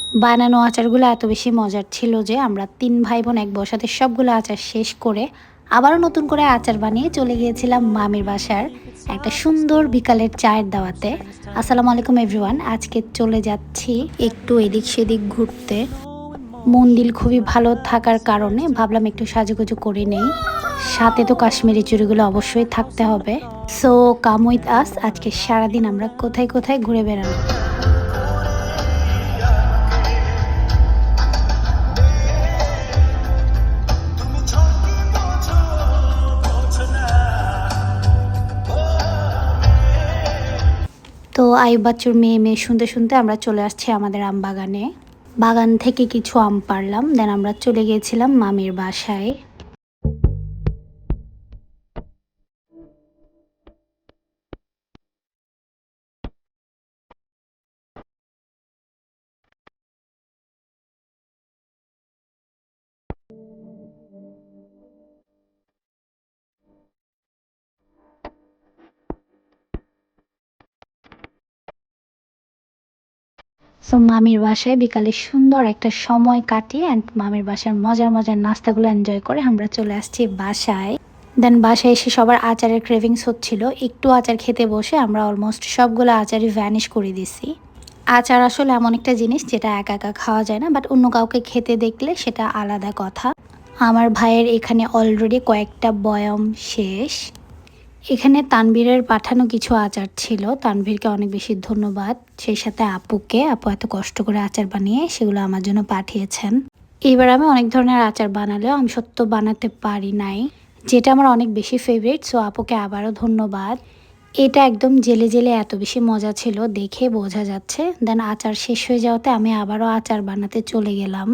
বানানো আচারগুলো এত বেশি মজার ছিল যে আমরা ৩ ভাই বোন এক বসাতে সবগুলো আচার শেষ করে আবারও নতুন করে আচার বানিয়ে চলে গিয়েছিলাম মামির বাসার একটা সুন্দর বিকালের চায়ের দাওয়াতে। আসসালামু আলাইকুম এভরিওয়ান, আজকে চলে যাচ্ছি একটু এদিক সেদিক ঘুরতে। মন দিল খুবই ভালো থাকার কারণে ভাবলাম একটু সাজুগুজু করে নেই, সাথে তো কাশ্মীরি চুড়িগুলো অবশ্যই থাকতে হবে। সো কাম উইথ আস, আজকে সারাদিন আমরা কোথায় কোথায় ঘুরে বেড়াবো। তো আইয়ুব বাচ্চুর মেয়ে মেয়ে শুনতে শুনতে আমরা চলে আসছি আমাদের আম বাগানে। বাগান থেকে কিছু আম পারলাম, দেন আমরা চলে গিয়েছিলাম মামির বাসায়। সো মামির বাসায় বিকালে সুন্দর একটা সময় কাটিয়ে অ্যান্ড মামির বাসার মজার মজার নাস্তাগুলো এনজয় করে আমরা চলে আসছি বাসায়। দেন বাসায় এসে সবার আচারের ক্রেভিংস হচ্ছিল, একটু আচার খেতে বসে আমরা অলমোস্ট সবগুলো আচারই ভ্যানিশ করে দিছি। আচার আসলে এমন একটা জিনিস যেটা একা একা খাওয়া যায় না, বাট অন্য কাউকে খেতে দেখলে সেটা আলাদা কথা। আমার ভাইয়ের এখানে অলরেডি কয়েকটা বয়ম শেষ। এখানে তানভীরের পাঠানো কিছু আচার ছিল, তানভীরকে অনেক বেশি ধন্যবাদ, সেই সাথে আপুকে, আপু এত কষ্ট করে আচার বানিয়ে সেগুলো আমার জন্য পাঠিয়েছেন। এবার আমি অনেক ধরনের আচার বানালেও আমি সত্য বানাতে পারি নাই, যেটা আমার অনেক বেশি ফেভারিট। সো আপুকে আবারও ধন্যবাদ। এটা একদম জেলে জেলে এত বেশি মজা ছিল, দেখে বোঝা যাচ্ছে। দেন আচার শেষ হয়ে যাওয়াতে আমি আবারও আচার বানাতে চলে গেলাম।